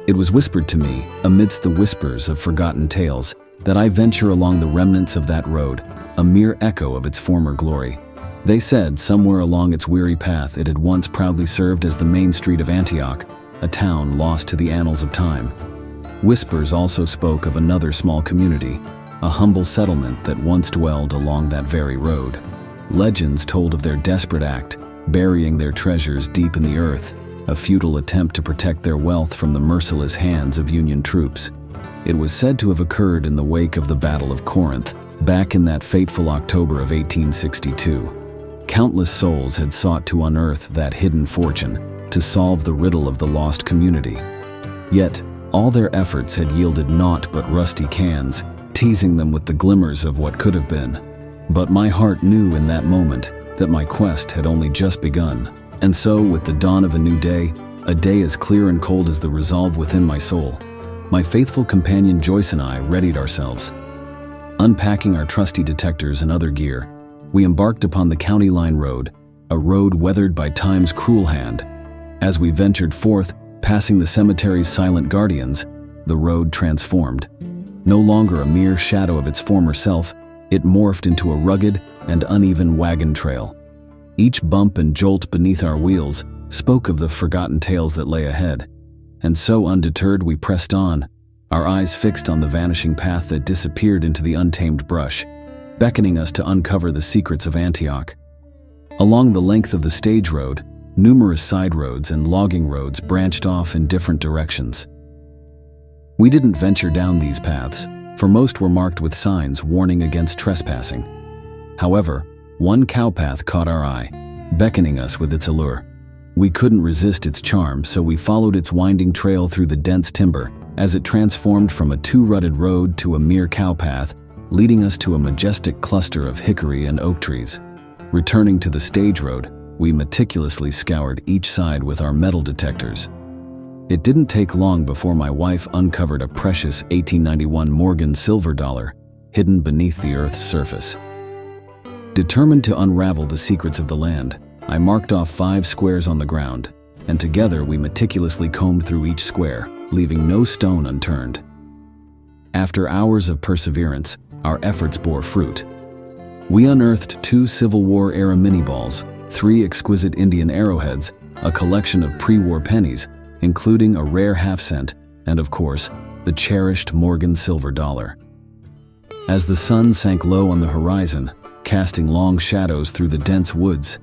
It was whispered to me, amidst the whispers of forgotten tales, that I venture along the remnants of that road, a mere echo of its former glory. They said somewhere along its weary path it had once proudly served as the main street of Antioch, a town lost to the annals of time. Whispers also spoke of another small community, a humble settlement that once dwelled along that very road. Legends told of their desperate act, burying their treasures deep in the earth, a futile attempt to protect their wealth from the merciless hands of Union troops. It was said to have occurred in the wake of the Battle of Corinth, back in that fateful October of 1862. Countless souls had sought to unearth that hidden fortune, to solve the riddle of the lost community. Yet, all their efforts had yielded naught but rusty cans, teasing them with the glimmers of what could have been. But my heart knew in that moment that my quest had only just begun. And so, with the dawn of a new day, a day as clear and cold as the resolve within my soul, my faithful companion Joyce and I readied ourselves. Unpacking our trusty detectors and other gear, we embarked upon the county line road, a road weathered by time's cruel hand. As we ventured forth, passing the cemetery's silent guardians, the road transformed. No longer a mere shadow of its former self, it morphed into a rugged and uneven wagon trail. Each bump and jolt beneath our wheels spoke of the forgotten tales that lay ahead. And so undeterred we pressed on, our eyes fixed on the vanishing path that disappeared into the untamed brush, beckoning us to uncover the secrets of Antioch. Along the length of the stage road, numerous side roads and logging roads branched off in different directions. We didn't venture down these paths, for most were marked with signs warning against trespassing. However, one cowpath caught our eye, beckoning us with its allure. We couldn't resist its charm, so we followed its winding trail through the dense timber as it transformed from a two-rutted road to a mere cowpath, leading us to a majestic cluster of hickory and oak trees. Returning to the stage road, we meticulously scoured each side with our metal detectors. It didn't take long before my wife uncovered a precious 1891 Morgan silver dollar hidden beneath the earth's surface. Determined to unravel the secrets of the land, I marked off 5 squares on the ground, and together we meticulously combed through each square, leaving no stone unturned. After hours of perseverance, our efforts bore fruit. We unearthed 2 Civil War-era mini-balls, 3 exquisite Indian arrowheads, a collection of pre-war pennies, including a rare half-cent, and of course, the cherished Morgan silver dollar. As the sun sank low on the horizon, casting long shadows through the dense woods,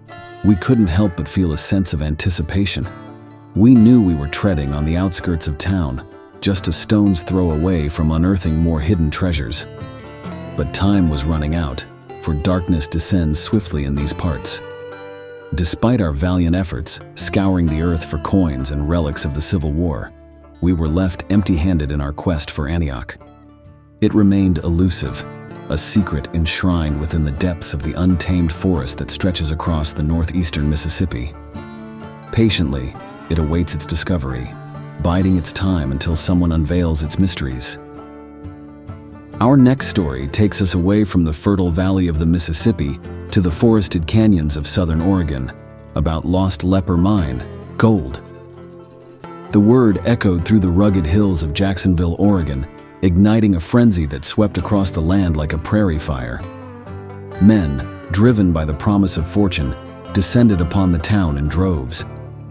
we couldn't help but feel a sense of anticipation. We knew we were treading on the outskirts of town, just a stone's throw away from unearthing more hidden treasures. But time was running out, for darkness descends swiftly in these parts. Despite our valiant efforts, scouring the earth for coins and relics of the Civil War, we were left empty-handed in our quest for Antioch. It remained elusive, a secret enshrined within the depths of the untamed forest that stretches across the northeastern Mississippi. Patiently, it awaits its discovery, biding its time until someone unveils its mysteries. Our next story takes us away from the fertile valley of the Mississippi to the forested canyons of southern Oregon, about lost leper mine, gold. The word echoed through the rugged hills of Jacksonville, Oregon, igniting a frenzy that swept across the land like a prairie fire. Men, driven by the promise of fortune, descended upon the town in droves.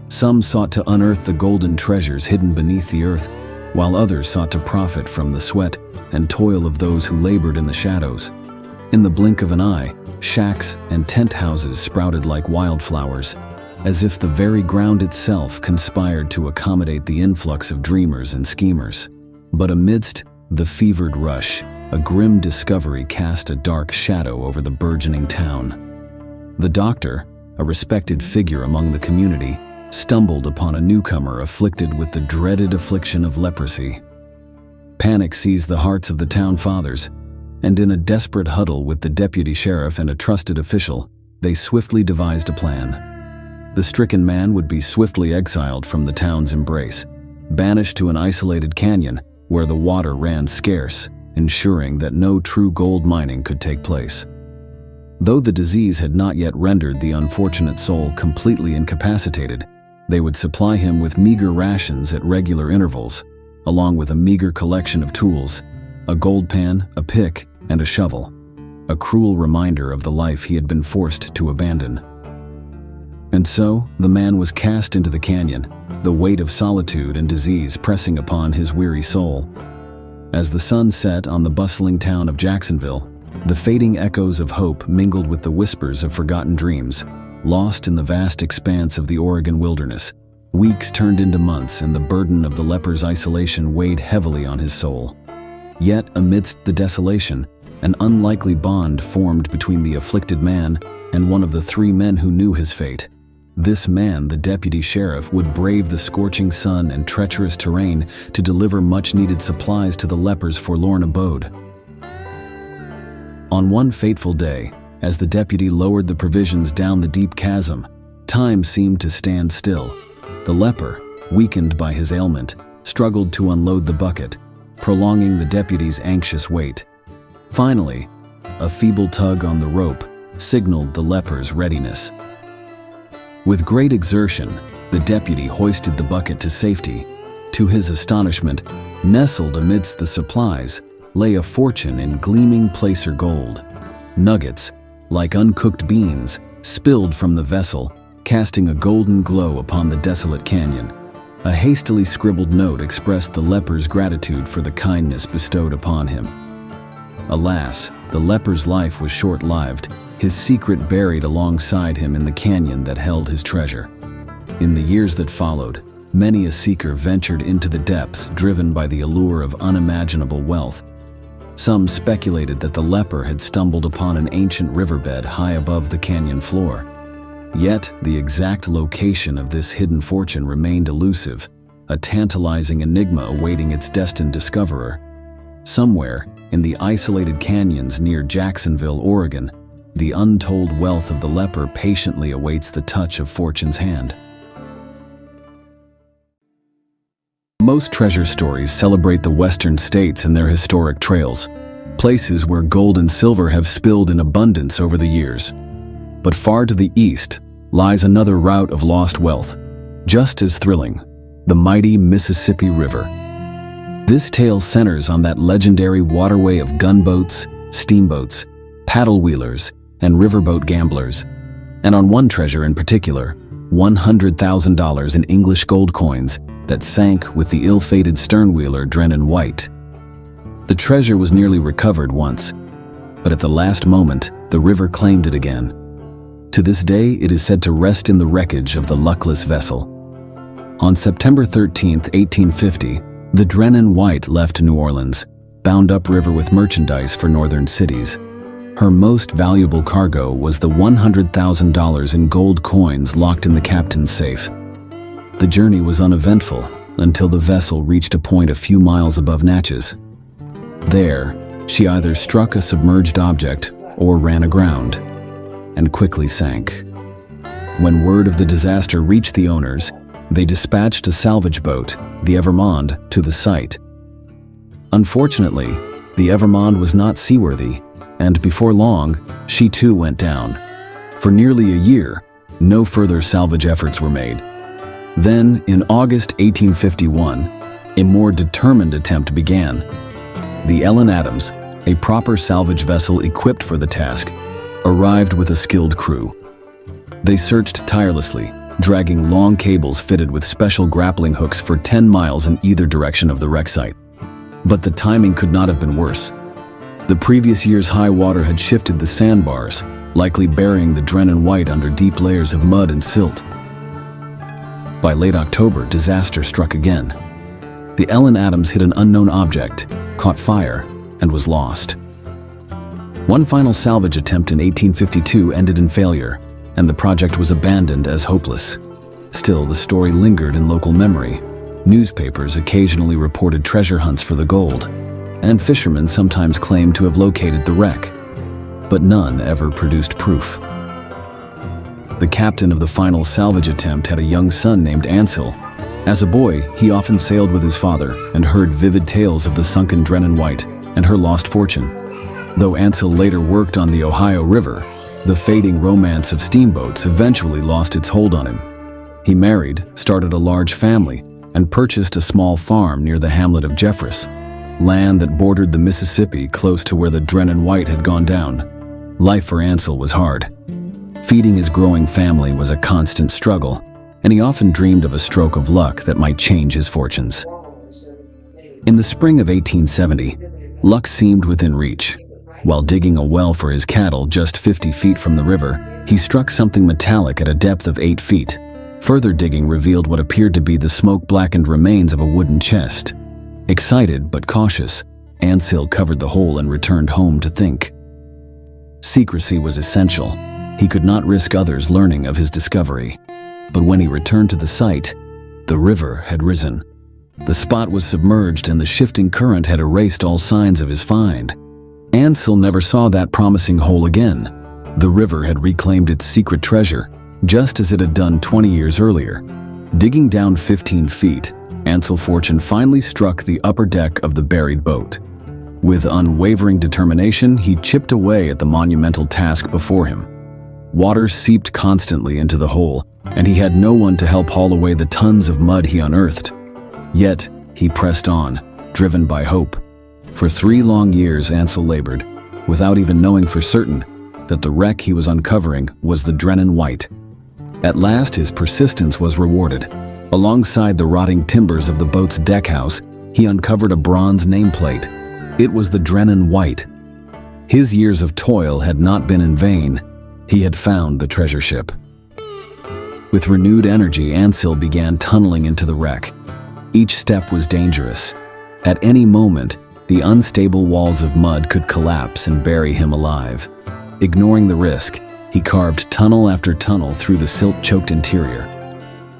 Some sought to unearth the golden treasures hidden beneath the earth, while others sought to profit from the sweat and toil of those who labored in the shadows. In the blink of an eye, shacks and tent houses sprouted like wildflowers, as if the very ground itself conspired to accommodate the influx of dreamers and schemers. But amidst the fevered rush, a grim discovery cast a dark shadow over the burgeoning town. The doctor, a respected figure among the community, stumbled upon a newcomer afflicted with the dreaded affliction of leprosy. Panic seized the hearts of the town fathers, and in a desperate huddle with the deputy sheriff and a trusted official, they swiftly devised a plan. The stricken man would be swiftly exiled from the town's embrace, banished to an isolated canyon where the water ran scarce, ensuring that no true gold mining could take place. Though the disease had not yet rendered the unfortunate soul completely incapacitated, they would supply him with meager rations at regular intervals, along with a meager collection of tools, a gold pan, a pick, and a shovel, a cruel reminder of the life he had been forced to abandon. And so, the man was cast into the canyon, the weight of solitude and disease pressing upon his weary soul. As the sun set on the bustling town of Jacksonville, the fading echoes of hope mingled with the whispers of forgotten dreams. Lost in the vast expanse of the Oregon wilderness, weeks turned into months, and the burden of the leper's isolation weighed heavily on his soul. Yet, amidst the desolation, an unlikely bond formed between the afflicted man and one of the three men who knew his fate. This man, the deputy sheriff, would brave the scorching sun and treacherous terrain to deliver much-needed supplies to the leper's forlorn abode. On one fateful day, as the deputy lowered the provisions down the deep chasm, time seemed to stand still. The leper, weakened by his ailment, struggled to unload the bucket, prolonging the deputy's anxious wait. Finally, a feeble tug on the rope signaled the leper's readiness. With great exertion, the deputy hoisted the bucket to safety. To his astonishment, nestled amidst the supplies lay a fortune in gleaming placer gold. Nuggets, like uncooked beans, spilled from the vessel, casting a golden glow upon the desolate canyon. A hastily scribbled note expressed the leper's gratitude for the kindness bestowed upon him. Alas, the leper's life was short-lived, his secret buried alongside him in the canyon that held his treasure. In the years that followed, many a seeker ventured into the depths driven by the allure of unimaginable wealth. Some speculated that the leper had stumbled upon an ancient riverbed high above the canyon floor. Yet, the exact location of this hidden fortune remained elusive, a tantalizing enigma awaiting its destined discoverer. Somewhere, in the isolated canyons near Jacksonville, Oregon, the untold wealth of the leper patiently awaits the touch of fortune's hand. Most treasure stories celebrate the western states and their historic trails, places where gold and silver have spilled in abundance over the years. But far to the east lies another route of lost wealth, just as thrilling: the mighty Mississippi River. This tale centers on that legendary waterway of gunboats, steamboats, paddle wheelers, and riverboat gamblers, and on one treasure in particular, $100,000 in English gold coins that sank with the ill-fated sternwheeler Drennan White. The treasure was nearly recovered once, but at the last moment, the river claimed it again. To this day, it is said to rest in the wreckage of the luckless vessel. On September 13, 1850, the Drennan White left New Orleans, bound upriver with merchandise for northern cities. Her most valuable cargo was the $100,000 in gold coins locked in the captain's safe. The journey was uneventful until the vessel reached a point a few miles above Natchez. There, she either struck a submerged object or ran aground, and quickly sank. When word of the disaster reached the owners, they dispatched a salvage boat, the Evermond, to the site. Unfortunately, the Evermond was not seaworthy, and before long, she too went down. For nearly a year, no further salvage efforts were made. Then, in August 1851, a more determined attempt began. The Ellen Adams, a proper salvage vessel equipped for the task, arrived with a skilled crew. They searched tirelessly, dragging long cables fitted with special grappling hooks for 10 miles in either direction of the wreck site. But the timing could not have been worse. The previous year's high water had shifted the sandbars, likely burying the Drennan White under deep layers of mud and silt. By late October, disaster struck again. The Ellen Adams hit an unknown object, caught fire, and was lost. One final salvage attempt in 1852 ended in failure, and the project was abandoned as hopeless. Still, the story lingered in local memory. Newspapers occasionally reported treasure hunts for the gold, and fishermen sometimes claimed to have located the wreck, but none ever produced proof. The captain of the final salvage attempt had a young son named Ansel. As a boy, he often sailed with his father and heard vivid tales of the sunken Drennan White and her lost fortune. Though Ansel later worked on the Ohio River, the fading romance of steamboats eventually lost its hold on him. He married, started a large family, and purchased a small farm near the hamlet of Jeffress, land that bordered the Mississippi close to where the Drennan White had gone down. Life for Ansel was hard. Feeding his growing family was a constant struggle, and he often dreamed of a stroke of luck that might change his fortunes. In the spring of 1870, luck seemed within reach. While digging a well for his cattle just 50 feet from the river, he struck something metallic at a depth of 8 feet. Further digging revealed what appeared to be the smoke-blackened remains of a wooden chest. Excited but cautious, Ansel covered the hole and returned home to think. Secrecy was essential. He could not risk others learning of his discovery. But when he returned to the site, the river had risen. The spot was submerged and the shifting current had erased all signs of his find. Ansel never saw that promising hole again. The river had reclaimed its secret treasure, just as it had done 20 years earlier. Digging down 15 feet, Ansel Fortune finally struck the upper deck of the buried boat. With unwavering determination, he chipped away at the monumental task before him. Water seeped constantly into the hole, and he had no one to help haul away the tons of mud he unearthed. Yet, he pressed on, driven by hope. For 3 long years, Ansel labored, without even knowing for certain that the wreck he was uncovering was the Drennan White. At last, his persistence was rewarded. Alongside the rotting timbers of the boat's deckhouse, he uncovered a bronze nameplate. It was the Drennan White. His years of toil had not been in vain. He had found the treasure ship. With renewed energy, Ansel began tunneling into the wreck. Each step was dangerous. At any moment, the unstable walls of mud could collapse and bury him alive. Ignoring the risk, he carved tunnel after tunnel through the silt-choked interior.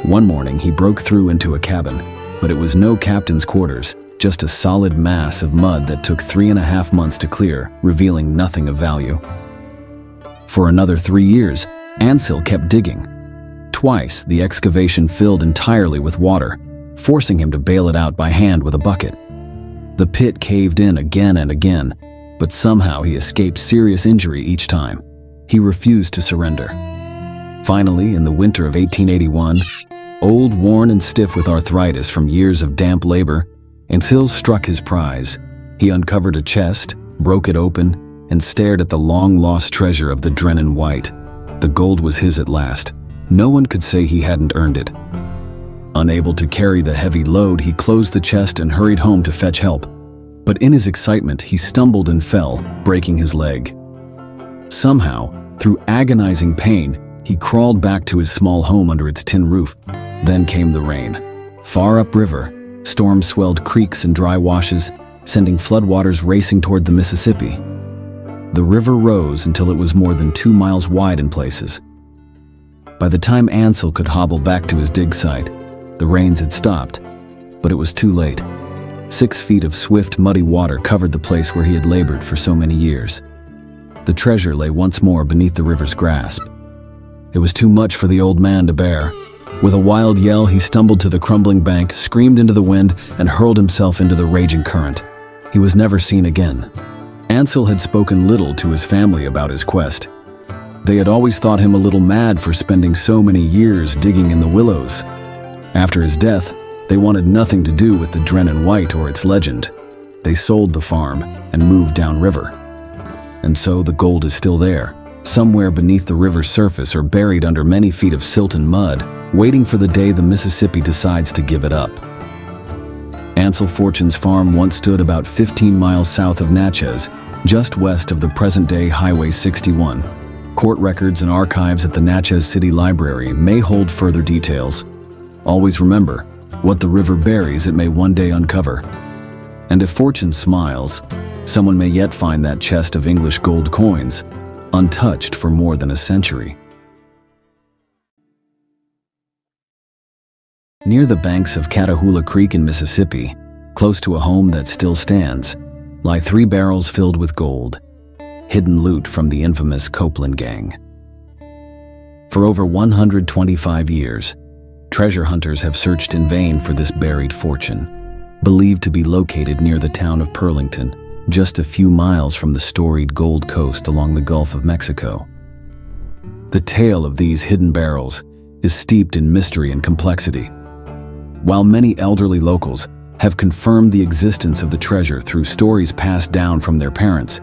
One morning, he broke through into a cabin, but it was no captain's quarters, just a solid mass of mud that took 3.5 months to clear, revealing nothing of value. For another 3 years, Ansel kept digging. Twice, the excavation filled entirely with water, forcing him to bail it out by hand with a bucket. The pit caved in again and again, but somehow he escaped serious injury each time. He refused to surrender. Finally, in the winter of 1881, old, worn, and stiff with arthritis from years of damp labor, Ansel struck his prize. He uncovered a chest, broke it open, and stared at the long-lost treasure of the Drennan White. The gold was his at last. No one could say he hadn't earned it. Unable to carry the heavy load, he closed the chest and hurried home to fetch help. But in his excitement, he stumbled and fell, breaking his leg. Somehow, through agonizing pain, he crawled back to his small home under its tin roof. Then came the rain. Far upriver, storms swelled creeks and dry washes, sending floodwaters racing toward the Mississippi. The river rose until it was more than 2 miles wide in places. By the time Ansel could hobble back to his dig site, the rains had stopped, but it was too late. 6 feet of swift, muddy water covered the place where he had labored for so many years. The treasure lay once more beneath the river's grasp. It was too much for the old man to bear. With a wild yell, he stumbled to the crumbling bank, screamed into the wind, and hurled himself into the raging current. He was never seen again. Ansel had spoken little to his family about his quest. They had always thought him a little mad for spending so many years digging in the willows. After his death, they wanted nothing to do with the Drennan White or its legend. They sold the farm and moved downriver. And so the gold is still there, somewhere beneath the river's surface or buried under many feet of silt and mud, waiting for the day the Mississippi decides to give it up. Ansel Fortune's farm once stood about 15 miles south of Natchez, just west of the present-day Highway 61. Court records and archives at the Natchez City Library may hold further details. Always remember, what the river buries it may one day uncover. And if fortune smiles, someone may yet find that chest of English gold coins, untouched for more than a century. Near the banks of Catahoula Creek in Mississippi, close to a home that still stands, lie 3 barrels filled with gold, hidden loot from the infamous Copeland gang. For over 125 years, treasure hunters have searched in vain for this buried fortune, believed to be located near the town of Pearlington, just a few miles from the storied Gold Coast along the Gulf of Mexico. The tale of these hidden barrels is steeped in mystery and complexity. While many elderly locals have confirmed the existence of the treasure through stories passed down from their parents,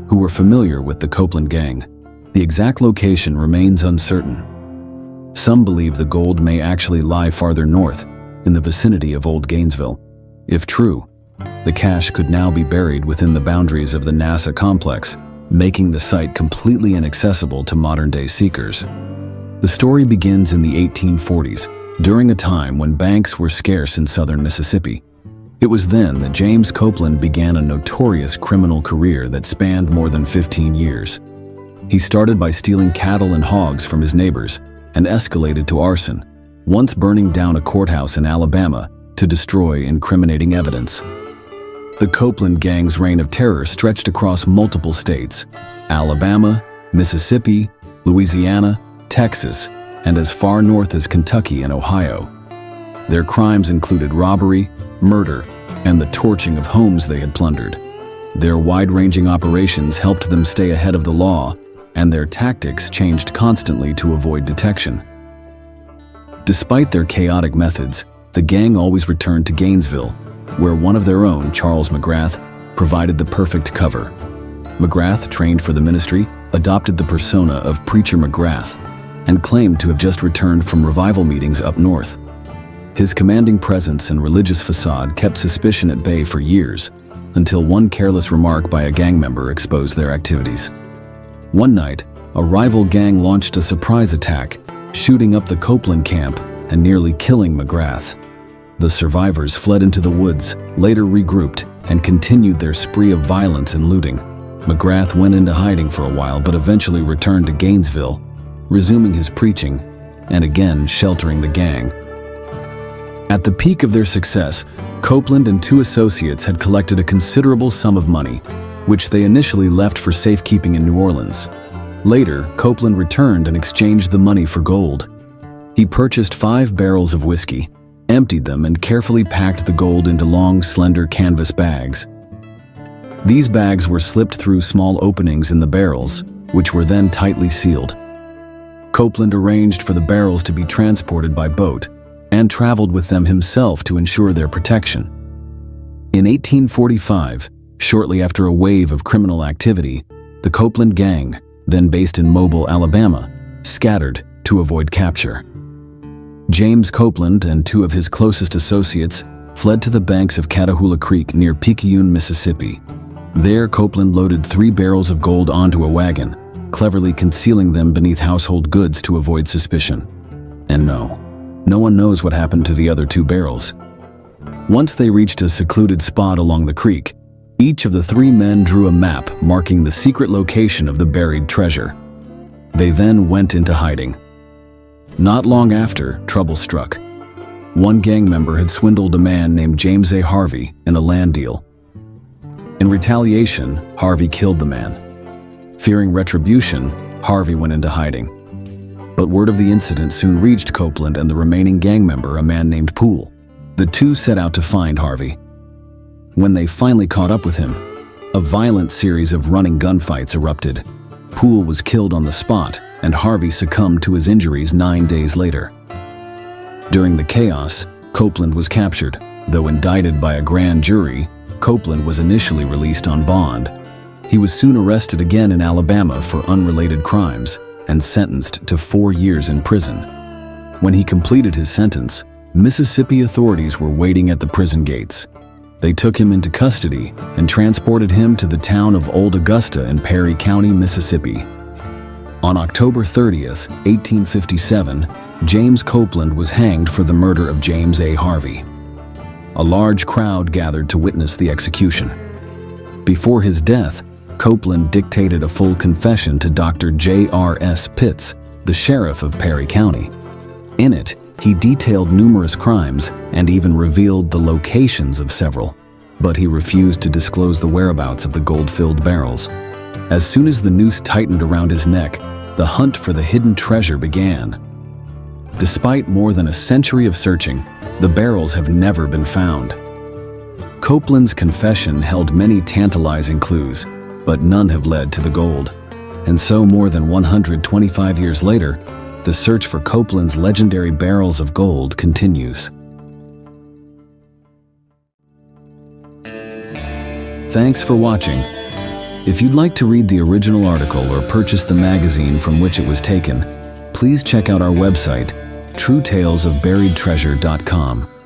who were familiar with the Copeland gang, The exact location remains uncertain. Some believe the gold may actually lie farther north, in the vicinity of Old Gainesville. If true, the cache could now be buried within the boundaries of the NASA complex, making the site completely inaccessible to modern-day seekers. The story begins in the 1840s, during a time when banks were scarce in southern Mississippi. It was then that James Copeland began a notorious criminal career that spanned more than 15 years. He started by stealing cattle and hogs from his neighbors and escalated to arson, once burning down a courthouse in Alabama to destroy incriminating evidence. The Copeland gang's reign of terror stretched across multiple states: Alabama, Mississippi, Louisiana, Texas, and as far north as Kentucky and Ohio. Their crimes included robbery, murder, and the torching of homes they had plundered. Their wide-ranging operations helped them stay ahead of the law, and their tactics changed constantly to avoid detection. Despite their chaotic methods, the gang always returned to Gainesville, where one of their own, Charles McGrath, provided the perfect cover. McGrath, trained for the ministry, adopted the persona of Preacher McGrath and claimed to have just returned from revival meetings up north. His commanding presence and religious facade kept suspicion at bay for years, until one careless remark by a gang member exposed their activities. One night, a rival gang launched a surprise attack, shooting up the Copeland camp and nearly killing McGrath. The survivors fled into the woods, later regrouped, and continued their spree of violence and looting. McGrath went into hiding for a while but eventually returned to Gainesville, resuming his preaching and again sheltering the gang. At the peak of their success, Copeland and two associates had collected a considerable sum of money, which they initially left for safekeeping in New Orleans. Later, Copeland returned and exchanged the money for gold. He purchased 5 barrels of whiskey, emptied them, and carefully packed the gold into long, slender canvas bags. These bags were slipped through small openings in the barrels, which were then tightly sealed. Copeland arranged for the barrels to be transported by boat and traveled with them himself to ensure their protection. In 1845, shortly after a wave of criminal activity, the Copeland gang, then based in Mobile, Alabama, scattered to avoid capture. James Copeland and 2 of his closest associates fled to the banks of Catahoula Creek near Picayune, Mississippi. There, Copeland loaded 3 barrels of gold onto a wagon, cleverly concealing them beneath household goods to avoid suspicion. And no one knows what happened to the other 2 barrels. Once they reached a secluded spot along the creek, each of the 3 men drew a map marking the secret location of the buried treasure. They then went into hiding. Not long after, trouble struck. One gang member had swindled a man named James A. Harvey in a land deal. In retaliation, Harvey killed the man. Fearing retribution, Harvey went into hiding. But word of the incident soon reached Copeland and the remaining gang member, a man named Poole. The 2 set out to find Harvey. When they finally caught up with him, a violent series of running gunfights erupted. Poole was killed on the spot, and Harvey succumbed to his injuries 9 days later. During the chaos, Copeland was captured. Though indicted by a grand jury, Copeland was initially released on bond. He was soon arrested again in Alabama for unrelated crimes and sentenced to 4 years in prison. When he completed his sentence, Mississippi authorities were waiting at the prison gates. They took him into custody and transported him to the town of Old Augusta in Perry County, Mississippi. On October 30th, 1857, James Copeland was hanged for the murder of James A. Harvey. A large crowd gathered to witness the execution. Before his death, Copeland dictated a full confession to Dr. J.R.S. Pitts, the sheriff of Perry County. In it, he detailed numerous crimes and even revealed the locations of several, but he refused to disclose the whereabouts of the gold-filled barrels. As soon as the noose tightened around his neck, the hunt for the hidden treasure began. Despite more than a century of searching, the barrels have never been found. Copeland's confession held many tantalizing clues, but none have led to the gold. And so more than 125 years later, the search for Copeland's legendary barrels of gold continues. Thanks for watching. If you'd like to read the original article or purchase the magazine from which it was taken, please check out our website, truetalesofburiedtreasure.com.